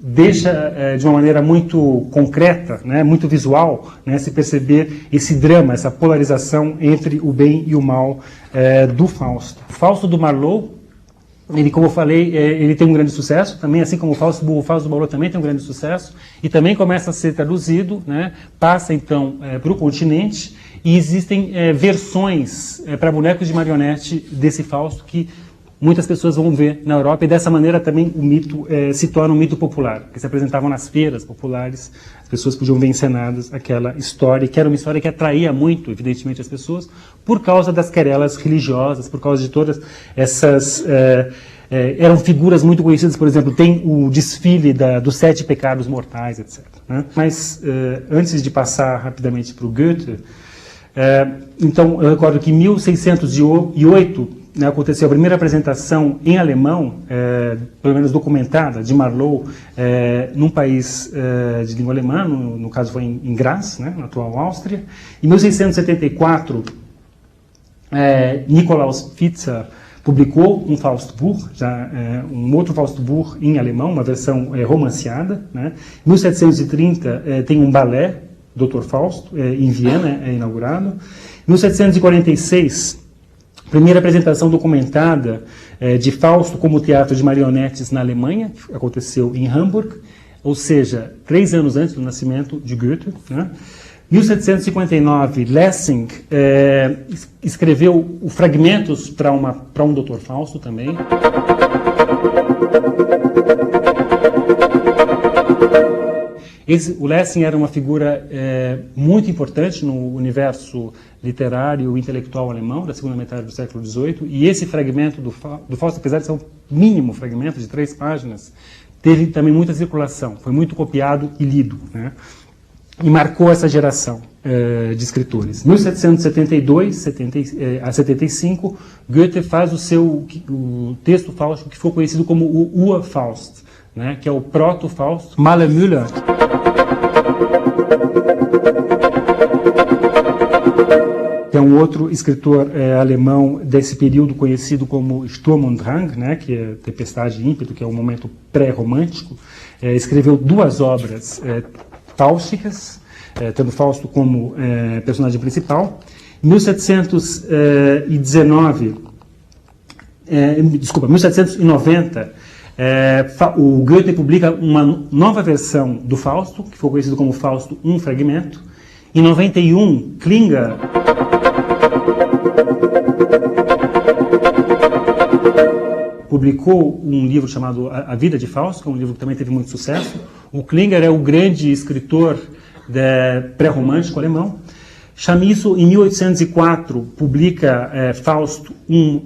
deixa de uma maneira muito concreta, né, muito visual, né, se perceber esse drama, essa polarização entre o bem e o mal do Fausto. O Fausto do Marlowe, ele, como eu falei, ele tem um grande sucesso, também, assim como o Fausto do Marlowe também tem um grande sucesso, e também começa a ser traduzido, né, passa então para o continente, e existem versões para bonecos de marionete desse Fausto que muitas pessoas vão ver na Europa, e dessa maneira também o mito se torna um mito popular, que se apresentavam nas feiras populares, as pessoas podiam ver encenadas aquela história, que era uma história que atraía muito, evidentemente, as pessoas, por causa das querelas religiosas, por causa de todas essas... eram figuras muito conhecidas, por exemplo, tem o desfile dos 7 pecados mortais, etc., né? Mas, antes de passar rapidamente para o Goethe, então, eu recordo que em 1608, né, aconteceu a primeira apresentação em alemão, pelo menos documentada, de Marlowe, num país de língua alemã, no caso foi em Graz, né, na atual Áustria. Em 1674, Nikolaus Pfizer publicou um Faustbuch, um outro Faustbuch em alemão, uma versão romanceada, né. Em 1730 tem um balé, Dr. Fausto, em Viena, inaugurado. Em 1746, primeira apresentação documentada de Fausto como teatro de marionetes na Alemanha, que aconteceu em Hamburg, ou seja, 3 anos antes do nascimento de Goethe, né? 1759, Lessing escreveu fragmentos para um Dr. Fausto também. O Lessing era uma figura muito importante no universo literário e intelectual alemão da segunda metade do século XVIII, e esse fragmento do Fausto, apesar de ser um mínimo fragmento de 3 páginas, teve também muita circulação, foi muito copiado e lido, né? E marcou essa geração de escritores. 1772 a 75, Goethe faz o texto Fausto que ficou conhecido como o Urfaust, né, que é o Proto-Fausto, Malermüller. Que é um outro escritor alemão desse período conhecido como Sturm und Drang, né, que é Tempestade e Ímpeto, que é um momento pré-romântico. Escreveu 2 obras fáusticas, tendo Fausto como personagem principal. Em 1790, o Goethe publica uma nova versão do Fausto, que foi conhecido como Fausto, um fragmento. Em 91, Klinger publicou um livro chamado A Vida de Fausto, que é um livro que também teve muito sucesso. O Klinger é o grande escritor pré-romântico alemão. Chamisso, em 1804, publica Fausto,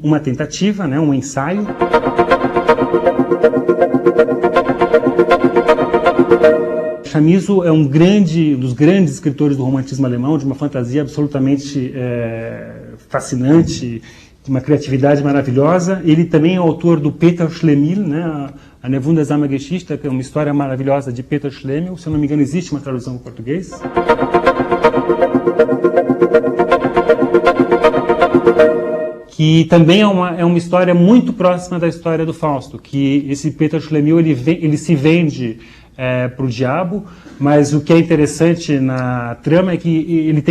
uma tentativa, né, um ensaio. Chamisso é um dos grandes escritores do romantismo alemão, de uma fantasia absolutamente fascinante, de uma criatividade maravilhosa. Ele também é autor do Peter Schlemihl, né, a Wundersame Geschichte, que é uma história maravilhosa de Peter Schlemihl. Se eu não me engano, existe uma tradução em português. Que também é uma história muito próxima da história do Fausto, que esse Peter Schlemihl ele se vende para o diabo, mas o que é interessante na trama é que ele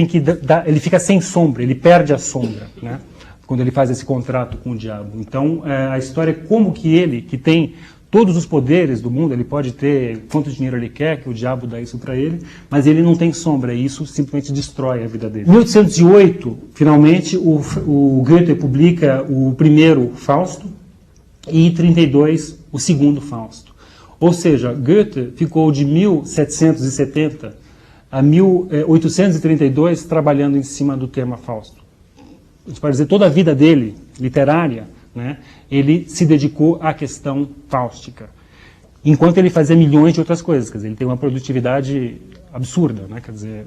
fica sem sombra, ele perde a sombra, né, quando ele faz esse contrato com o diabo. Então a história é como que ele, que tem todos os poderes do mundo, ele pode ter quanto dinheiro ele quer, que o diabo dá isso para ele, mas ele não tem sombra, e isso simplesmente destrói a vida dele. Em 1808, finalmente, o Goethe publica o primeiro Fausto, e em 32, o segundo Fausto. Ou seja, Goethe ficou de 1770 a 1832 trabalhando em cima do tema Fausto. A gente pode dizer, toda a vida dele, literária, né, ele se dedicou à questão fáustica, enquanto ele fazia milhões de outras coisas. Quer dizer, ele tem uma produtividade absurda, né, quer dizer,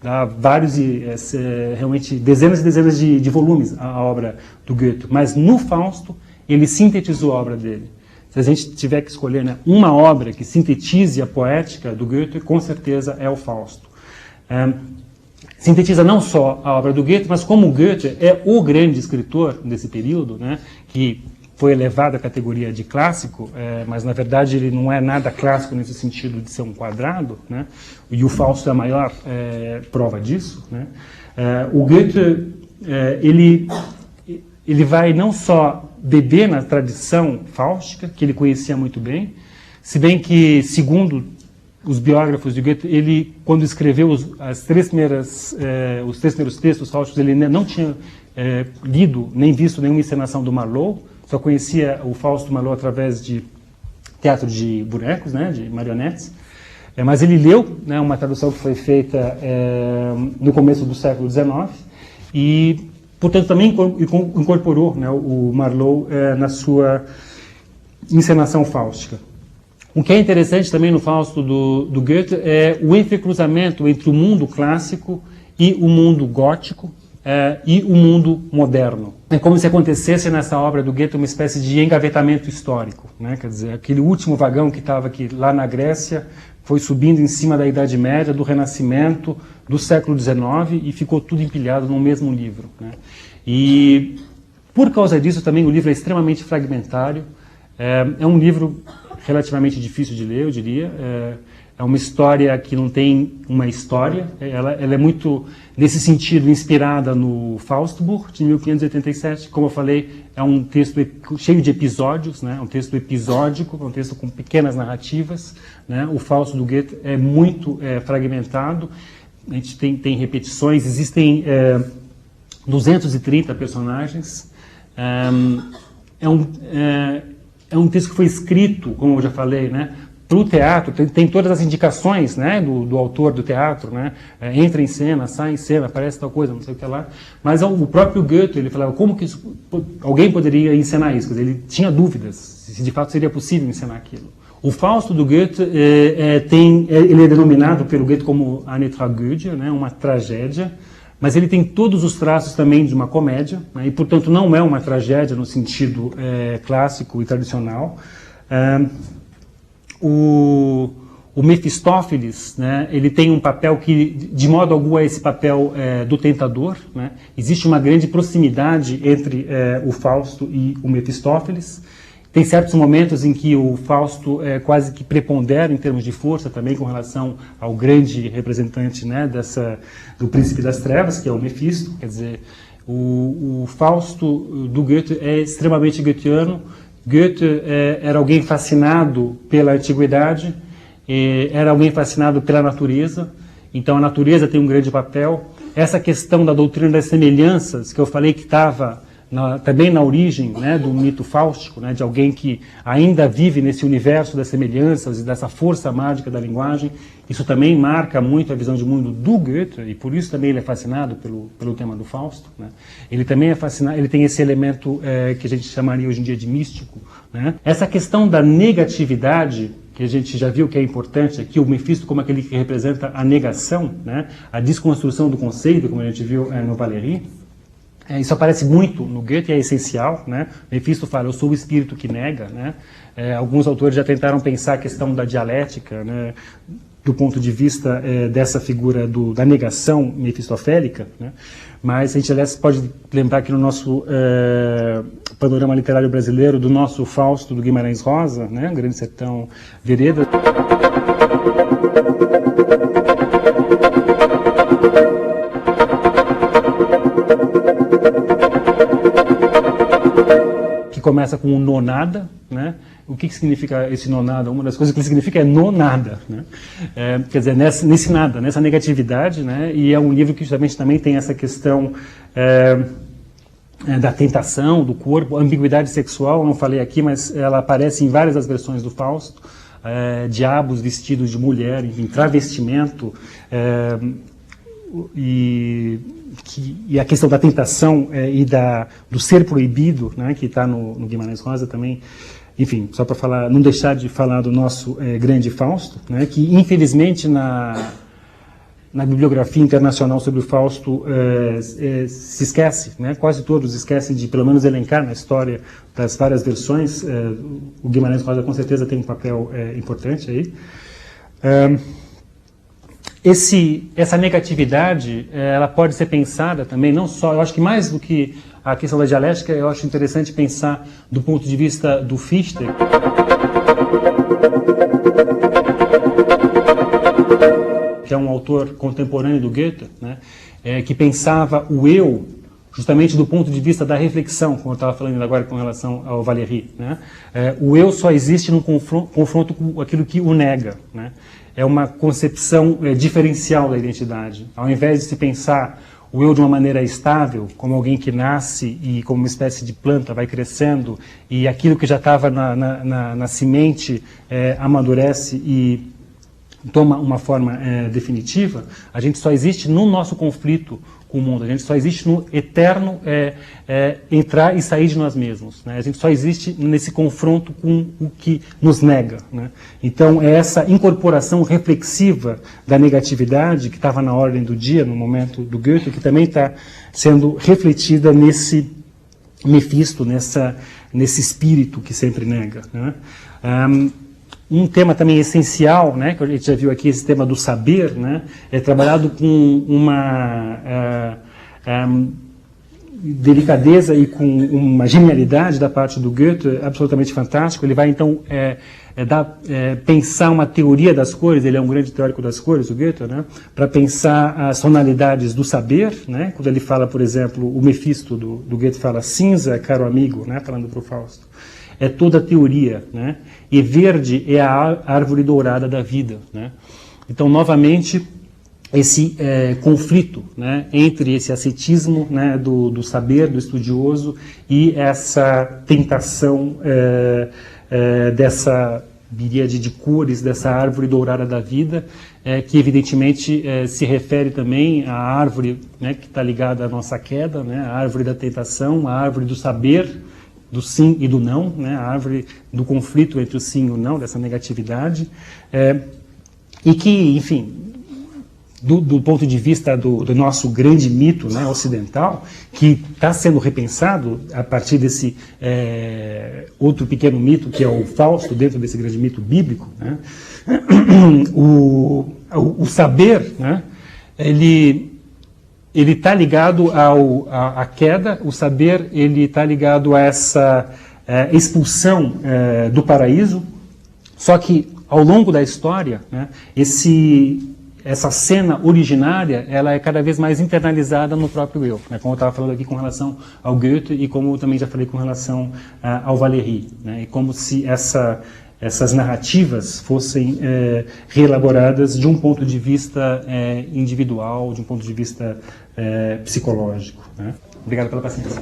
dá vários, realmente dezenas e dezenas de volumes a obra do Goethe, mas no Fausto ele sintetizou a obra dele. Se a gente tiver que escolher, né, uma obra que sintetize a poética do Goethe, com certeza é o Fausto. Sintetiza não só a obra do Goethe, mas como o Goethe é o grande escritor desse período, né, que foi elevado à categoria de clássico, mas na verdade ele não é nada clássico nesse sentido de ser um quadrado, né, e o Fausto é a maior prova disso, né. O Goethe, ele vai não só beber na tradição fáustica, que ele conhecia muito bem, se bem que, segundo os biógrafos de Goethe, ele, quando escreveu os três primeiros textos fáusticos, ele não tinha lido nem visto nenhuma encenação do Marlowe, só conhecia o Fausto Marlowe através de teatro de bonecos, né, de marionetes, mas ele leu, né, uma tradução que foi feita no começo do século XIX e, portanto, também incorporou, né, o Marlowe na sua encenação fáustica. O que é interessante também no Fausto do Goethe é o entrecruzamento entre o mundo clássico e o mundo gótico e o mundo moderno. É como se acontecesse nessa obra do Goethe uma espécie de engavetamento histórico, né? Quer dizer, aquele último vagão que estava aqui lá na Grécia foi subindo em cima da Idade Média, do Renascimento, do século XIX, e ficou tudo empilhado num mesmo livro, né? E por causa disso também o livro é extremamente fragmentário. É um livro relativamente difícil de ler, eu diria. É uma história que não tem uma história. Ela é muito, nesse sentido, inspirada no Faustbuch, de 1587. Como eu falei, é um texto cheio de episódios, né? É um texto episódico, é um texto com pequenas narrativas, né? O Fausto do Goethe é muito fragmentado. A gente tem repetições, existem 230 personagens. É um texto que foi escrito, como eu já falei, né, para o teatro. Tem todas as indicações, né, do autor do teatro, né, entra em cena, sai em cena, aparece tal coisa, não sei o que lá. Mas o próprio Goethe, ele falava, como que alguém poderia encenar isso? Quer dizer, ele tinha dúvidas se de fato seria possível encenar aquilo. O Fausto do Goethe ele é denominado pelo Goethe como eine Tragödie, né, uma tragédia, mas ele tem todos os traços também de uma comédia, né, e, portanto, não é uma tragédia no sentido clássico e tradicional. O Mefistófeles, né, ele tem um papel que, de modo algum, é esse papel do tentador, né? Existe uma grande proximidade entre o Fausto e o Mefistófeles. Tem certos momentos em que o Fausto quase que prepondera em termos de força também com relação ao grande representante, né, do Príncipe das Trevas, que é o Mefisto. Quer dizer, o Fausto do Goethe é extremamente goetheano. Goethe era alguém fascinado pela antiguidade, era alguém fascinado pela natureza, então a natureza tem um grande papel. Essa questão da doutrina das semelhanças, que eu falei que estava também na origem, né, do mito fáustico, né, de alguém que ainda vive nesse universo das semelhanças e dessa força mágica da linguagem, isso também marca muito a visão de mundo do Goethe, e por isso também ele é fascinado pelo tema do Fausto. Né. Ele também é fascinado, ele tem esse elemento que a gente chamaria hoje em dia de místico. Né. Essa questão da negatividade, que a gente já viu que é importante aqui, o Mefisto como aquele que representa a negação, né, a desconstrução do conceito, como a gente viu no Valéry. Isso aparece muito no Goethe, é essencial. Né? Mefisto fala, eu sou o espírito que nega. Né? Alguns autores já tentaram pensar a questão da dialética, né, do ponto de vista dessa figura da negação mefistofélica, né? Mas a gente, aliás, pode lembrar que no nosso panorama literário brasileiro, do nosso Fausto do Guimarães Rosa, né, Grande Sertão Vereda, que começa com o nonada, né? O que significa esse nonada? Uma das coisas que ele significa é nonada, né? Quer dizer, nesse nada, nessa negatividade, né? E é um livro que justamente também tem essa questão da tentação do corpo, ambiguidade sexual, não falei aqui, mas ela aparece em várias das versões do Fausto, diabos vestidos de mulher, enfim, travestimento, e a questão da tentação e do ser proibido, né, que está no Guimarães Rosa também. Enfim, só para falar, não deixar de falar do nosso grande Fausto, né, que infelizmente na bibliografia internacional sobre o Fausto se esquece, né, quase todos esquecem de pelo menos elencar na história das várias versões. O Guimarães Rosa com certeza tem um papel importante aí. Essa negatividade, ela pode ser pensada também, não só, eu acho que mais do que a questão da dialética, eu acho interessante pensar do ponto de vista do Fichte, que é um autor contemporâneo do Goethe, né, que pensava o eu justamente do ponto de vista da reflexão, como eu estava falando agora com relação ao Valéry. Né. O eu só existe no confronto com aquilo que o nega. Né. É uma concepção diferencial da identidade. Ao invés de se pensar o eu de uma maneira estável, como alguém que nasce e como uma espécie de planta vai crescendo, e aquilo que já estava na semente amadurece e toma uma forma definitiva, a gente só existe no nosso conflito com o mundo, a gente só existe no eterno entrar e sair de nós mesmos. Né? A gente só existe nesse confronto com o que nos nega. Né? Então, é essa incorporação reflexiva da negatividade que estava na ordem do dia, no momento do Goethe, que também está sendo refletida nesse Mefisto, nesse espírito que sempre nega. Né? Um tema também essencial, né, que a gente já viu aqui, esse tema do saber, né, é trabalhado com uma delicadeza e com uma genialidade da parte do Goethe absolutamente fantástico. Ele vai, então, pensar uma teoria das cores, ele é um grande teórico das cores, o Goethe, né, para pensar as tonalidades do saber, né, quando ele fala, por exemplo, o Mefisto do Goethe fala cinza, caro amigo, né, falando para o Fausto. É toda a teoria, né? E verde é a árvore dourada da vida, né? Então, novamente, esse conflito, né, entre esse ascetismo, né, do saber, do estudioso, e essa tentação dessa miríade de cores, dessa árvore dourada da vida, que evidentemente se refere também à árvore, né, que está ligada à nossa queda, né, a árvore da tentação, a árvore do saber, do sim e do não, né, a árvore do conflito entre o sim e o não, dessa negatividade, e que, enfim, do ponto de vista do nosso grande mito, né, ocidental, que está sendo repensado a partir desse outro pequeno mito, que é o Fausto, dentro desse grande mito bíblico, né, o saber, né, ele está ligado à queda, o saber ele está ligado a essa expulsão do paraíso, só que ao longo da história, né, essa cena originária, ela é cada vez mais internalizada no próprio eu, né, como eu estava falando aqui com relação ao Goethe e como eu também já falei com relação ao Valéry, né, e como se essas narrativas fossem reelaboradas de um ponto de vista individual, de um ponto de vista psicológico, né. Obrigado pela paciência.